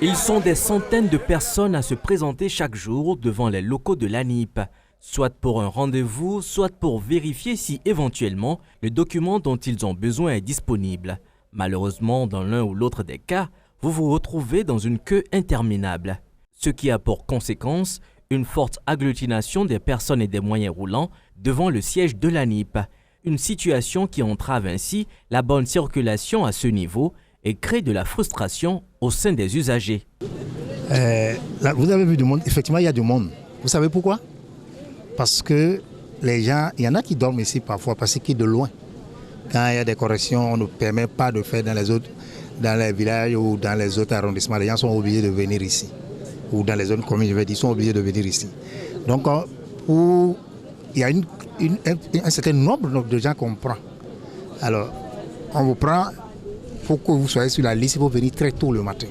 Ils sont des centaines de personnes à se présenter chaque jour devant les locaux de l'ANIP, soit pour un rendez-vous, soit pour vérifier si éventuellement le document dont ils ont besoin est disponible. Malheureusement, dans l'un ou l'autre des cas, vous vous retrouvez dans une queue interminable, ce qui a pour conséquence une forte agglutination des personnes et des moyens roulants devant le siège de l'ANIP, une situation qui entrave ainsi la bonne circulation à ce niveau et crée de la frustration au sein des usagers. Là, vous avez vu du monde, effectivement il y a du monde. Vous savez pourquoi? Parce que les gens, il y en a qui dorment ici parfois parce qu'ils sont de loin. Quand il y a des corrections, on ne permet pas de faire dans les villages ou dans les autres arrondissements. Les gens sont obligés de venir ici. Ou dans les zones communes, je vais dire, ils sont obligés de venir ici. Donc, il y a un certain nombre de gens qu'on prend. Alors, on vous prend pour que vous soyez sur la liste, il faut venir très tôt le matin.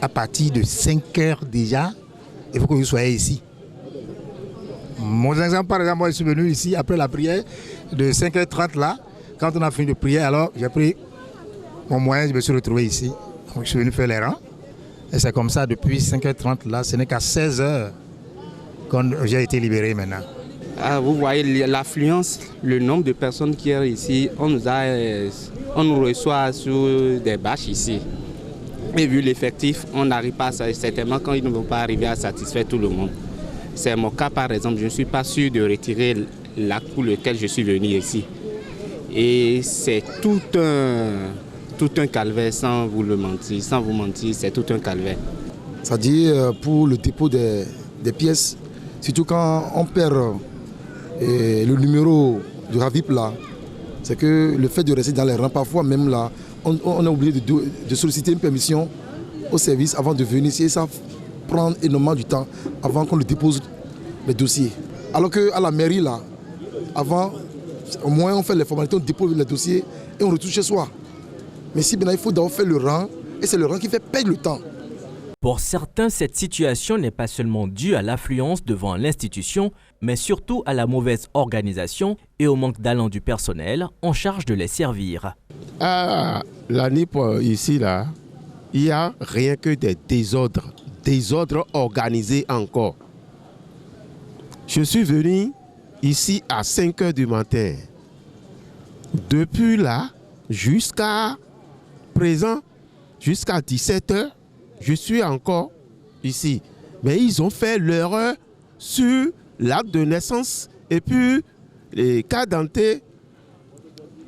À partir de 5 heures déjà, il faut que vous soyez ici. Mon exemple, par exemple, moi je suis venu ici après la prière de 5h30 là. Quand on a fini de prier, alors j'ai pris mon moyen, je me suis retrouvé ici. Donc, je suis venu faire les rangs. Et c'est comme ça depuis 5h30 là, ce n'est qu'à 16h que j'ai été libéré maintenant. Ah, vous voyez l'affluence, le nombre de personnes qui sont ici, on nous reçoit sur des bâches ici. Et vu l'effectif, on n'arrive pas à certainement quand ils ne vont pas arriver à satisfaire tout le monde. C'est mon cas par exemple, je ne suis pas sûr de retirer l'acte pour lequel je suis venu ici. Et c'est tout un calvaire sans vous mentir, c'est tout un calvaire. C'est-à-dire pour le dépôt des pièces, surtout quand on perd le numéro du RAVIP là, c'est que le fait de rester dans les rangs, parfois même là, on est obligé de solliciter une permission au service avant de venir ici et ça prend énormément du temps avant qu'on le dépose les dossiers. Alors qu'à la mairie là, avant, au moins on fait les formalités, on dépose les dossiers et on retourne chez soi. Mais si maintenant il faut d'abord faire le rang et c'est le rang qui fait perdre le temps. Pour certains, cette situation n'est pas seulement due à l'affluence devant l'institution, mais surtout à la mauvaise organisation et au manque d'allant du personnel en charge de les servir. À l'ANIP ici, là, il n'y a rien que des désordres organisés encore. Je suis venu ici à 5 h du matin. Depuis là, jusqu'à présent, jusqu'à 17 h, je suis encore ici. Mais ils ont fait l'erreur sur l'acte de naissance et puis les cas d'identité.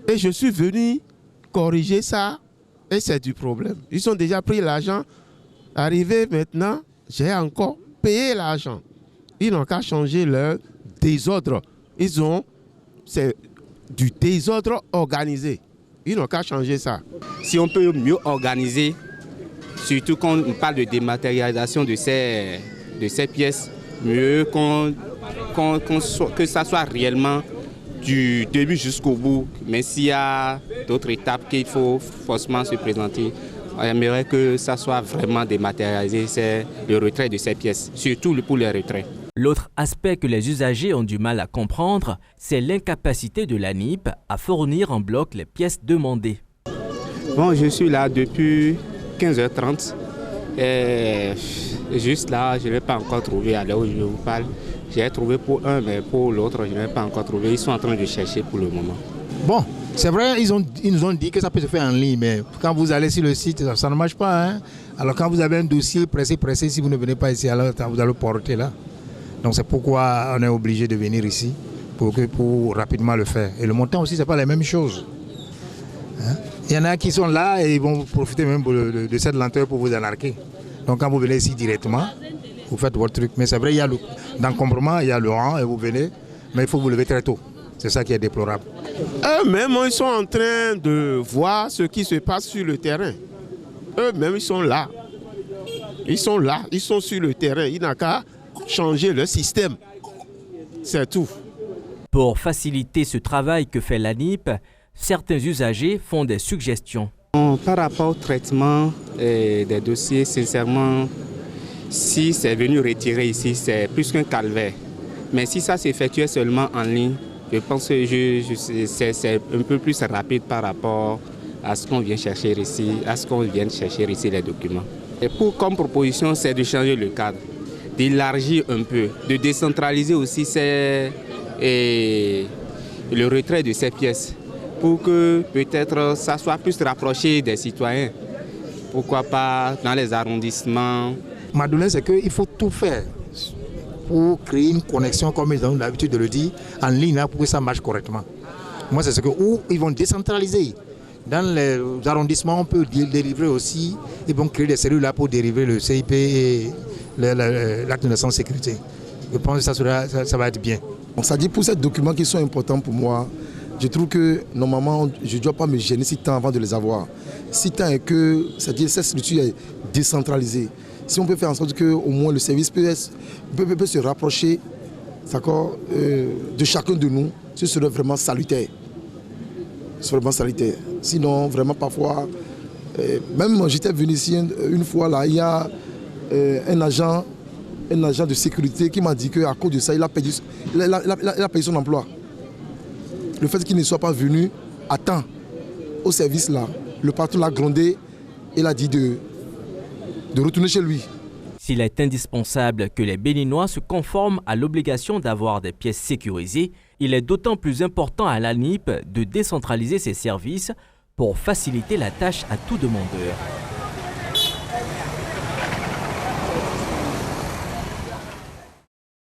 Et je suis venu corriger ça et c'est du problème. Ils ont déjà pris l'argent. Arrivé maintenant, j'ai encore payé l'argent. Ils n'ont qu'à changer leur désordre. C'est du désordre organisé. Ils n'ont qu'à changer ça. Si on peut mieux organiser, surtout quand on parle de dématérialisation de ces pièces, mieux que ça soit réellement du début jusqu'au bout. Mais s'il y a d'autres étapes qu'il faut forcément se présenter, on aimerait que ça soit vraiment dématérialisé, c'est le retrait de ces pièces, surtout pour les retraits. L'autre aspect que les usagers ont du mal à comprendre, c'est l'incapacité de l'ANIP à fournir en bloc les pièces demandées. Bon, je suis là depuis 15h30. Et juste là, je n'ai pas encore trouvé à l'heure où je vous parle. J'ai trouvé pour un, mais pour l'autre, je n'ai pas encore trouvé. Ils sont en train de chercher pour le moment. Bon, c'est vrai, ils nous ont dit que ça peut se faire en ligne, mais quand vous allez sur le site, ça ne marche pas. Hein? Alors quand vous avez un dossier pressé, si vous ne venez pas ici, alors vous allez le porter là. Donc c'est pourquoi on est obligé de venir ici pour rapidement le faire. Et le montant aussi, ce n'est pas la même chose. Hein? Il y en a qui sont là et ils vont profiter même de cette lenteur pour vous anarquer. Donc quand vous venez ici directement, vous faites votre truc. Mais c'est vrai, il y a l'encombrement, il y a le rang et vous venez, mais il faut vous lever très tôt. C'est ça qui est déplorable. Eux-mêmes, ils sont en train de voir ce qui se passe sur le terrain. Eux-mêmes, ils sont là. Ils sont là, ils sont sur le terrain. Il n'a qu'à changer le système. C'est tout. Pour faciliter ce travail que fait l'ANIP, certains usagers font des suggestions. Par rapport au traitement des dossiers, sincèrement, si c'est venu retirer ici, c'est plus qu'un calvaire. Mais si ça s'effectuait seulement en ligne, je pense que c'est un peu plus rapide par rapport à ce qu'on vienne chercher ici, les documents. Et comme proposition, c'est de changer le cadre, d'élargir un peu, de décentraliser aussi le retrait de ces pièces pour que peut-être ça soit plus rapproché des citoyens. Pourquoi pas dans les arrondissements. Ma douleur, c'est qu'il faut tout faire pour créer une connexion, comme ils ont l'habitude de le dire, en ligne, pour que ça marche correctement. Moi, c'est ce que où ils vont décentraliser. Dans les arrondissements, on peut délivrer aussi, ils vont créer des cellules là pour délivrer le CIP et l'acte de naissance sécurité. Je pense que ça va être bien. Ça dit pour ces documents qui sont importants pour moi, je trouve que normalement, je ne dois pas me gêner si tant avant de les avoir. Si tant est que cette structure est décentralisée. Si on peut faire en sorte que au moins le service peut se rapprocher de chacun de nous, ce serait vraiment salutaire. Sinon, vraiment parfois, même j'étais venu ici une fois, là, il y a un agent de sécurité qui m'a dit qu'à cause de ça, il a perdu son emploi. Le fait qu'il ne soit pas venu à temps au service là, le patron l'a grondé et l'a dit de retourner chez lui. S'il est indispensable que les Béninois se conforment à l'obligation d'avoir des pièces sécurisées, il est d'autant plus important à l'ANIP de décentraliser ses services pour faciliter la tâche à tout demandeur.